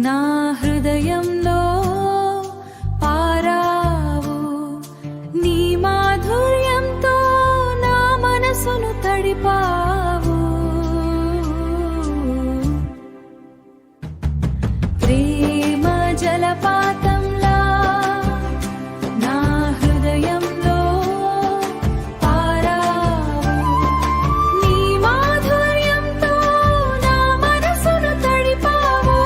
నా హృదయంలో పారావు నీ మాధుర్యంతో నా మనసును తడిపావు ప్రేమ జలపాతంలా నా హృదయంలో పారావు నీ మాధుర్యంతో నా మనసును తడిపావు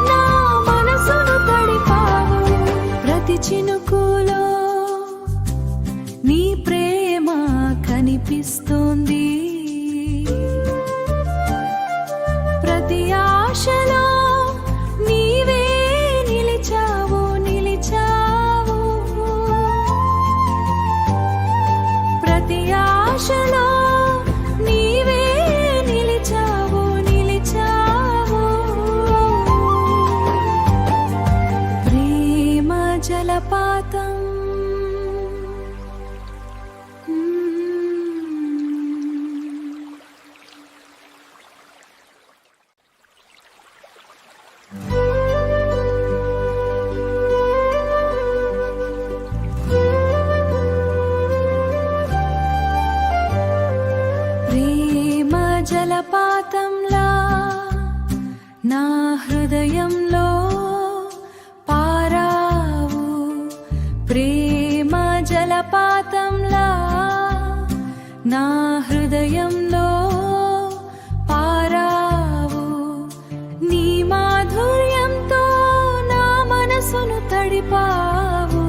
నా మనసును తడిపావు ప్రతి చినుకులో నీ ప్రేమ కనిపిస్తోంది ప్రతి ఆశలో నీవే నిలిచావు నిలిచావు ప్రతి ఆశలో నీవే నిలిచావు నిలిచావు ప్రేమ జలపాతం ప్రేమ జలపాతంలా నా హృదయంలో పారావు ప్రేమ జలపాతంలా నా హృదయంలో పారావు నీ మాధుర్యంతో నా మనసును తడిపావు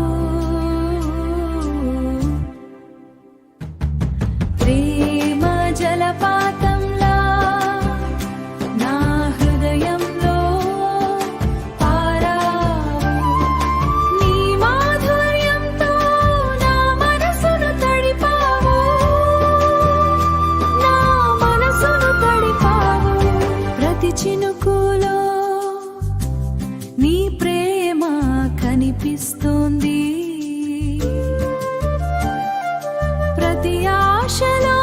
ప్రేమ జలపాతంలా నా హృదయంలో పారావు నీ మాధుర్యంతో నా మనసును తడిపావు నా మనసును తడిపావు ప్రతి చినుకులో నీ ప్రేమ కనిపిస్తోంది ప్రతి ఆశలో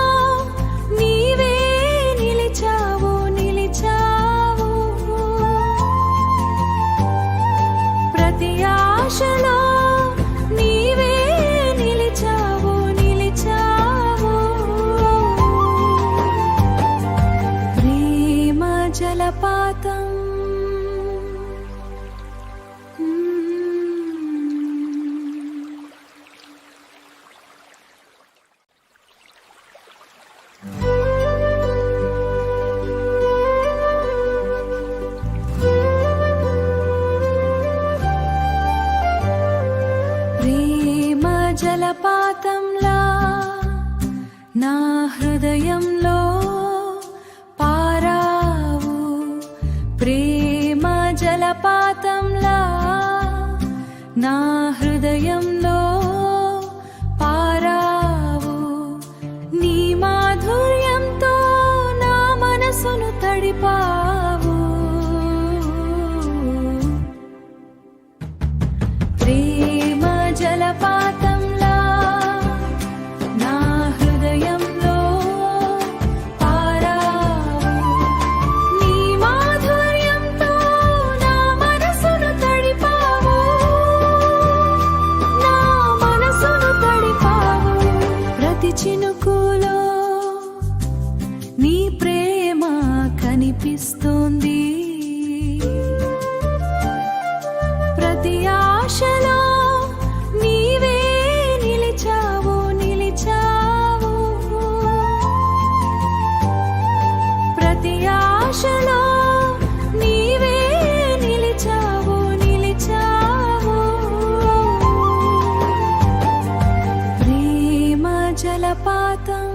నీవే నిలిచావు నిలిచావు ప్రతి ఆశలో నీవే నిలిచావు నిలిచావు ప్రేమ జలపాతం ప్రేమ జలపాతంలా నా హృదయంలో పారావు ప్రేమ జలపాతంలా నా హృదయంలో పారావు నీ మాధుర్యంతో నా మనసును తడిపావు ప్రేమ జలపాతంలా నా హృదయంలో పారావు నీ మాధుర్యంతో నా మనసును తడిపావు నా మనసును తడిపావు ప్రతి చినుకులో నీ ప్రేమ కనిపిస్తోంది ప్రతి ఆశలో నీవే నిలిచావు నిలిచావు ప్రతి ఆశలో నీవే నిలిచావు నిలిచావు ప్రేమ జలపాతం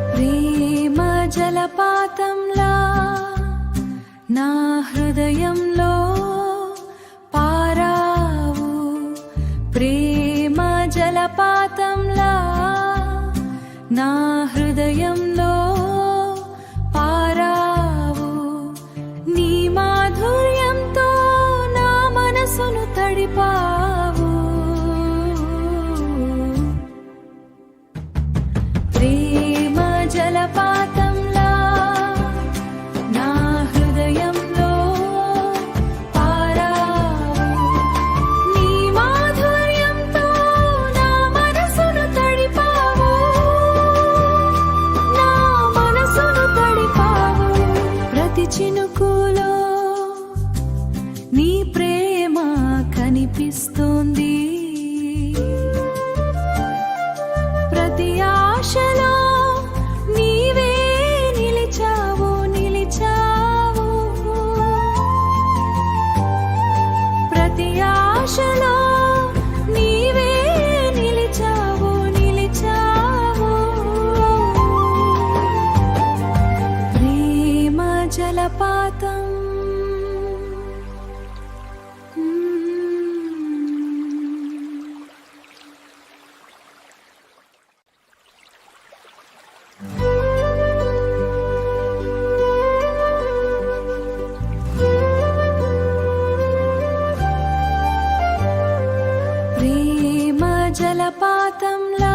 ప్రేమ జలపాతంలా నా హృదయంలో పారావు ప్రేమ జలపాతంలా నా హృదయంలో తడిపావు ప్రేమ జలపాతంలా నా హృదయంలో పారావు నీ మాధుర్యంతో నా మనసును తడిపావు నా మనసును తడిపావు ప్రతి చినుకులో నీ ప్రేమ కనిపిస్తోంది ప్రతి ఆశలో నీవే నిలిచావు నిలిచావు ప్రతి ఆశలో నీవే నిలిచావు నిలిచావు ప్రేమ జలపాతం ప్రేమ జలపాతంలా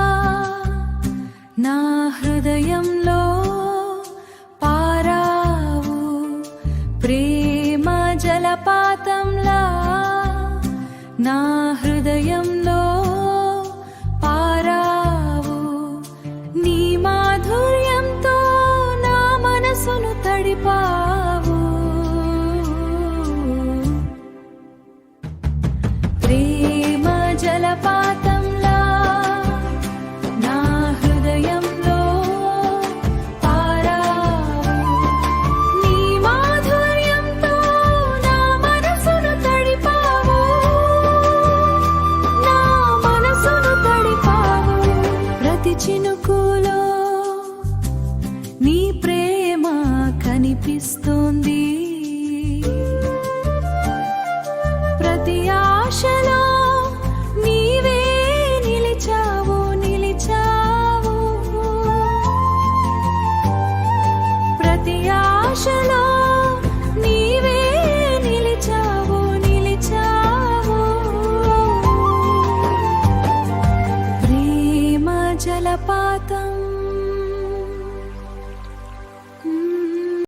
నా హృదయంలో పారావు ప్రేమ జలపాతంలా నా హృదయంలో పారావు నీ మాధుర్యంతో నా మనసును తడిపావు ప్రేమ జలపాతంలా నా హృదయంలో పారావు నీ మాధుర్యంతో నా మనసును తడిపావు నా మనసును తడిపావు ప్రతి చినుకులో నీ ప్రేమ కనిపిస్తోంది ప్రతి ఆశలో నీవే నిలిచావు నిలిచావు ప్రతి ఆశలో నీవే నిలిచావు నిలిచావు ప్రేమ జలపాతం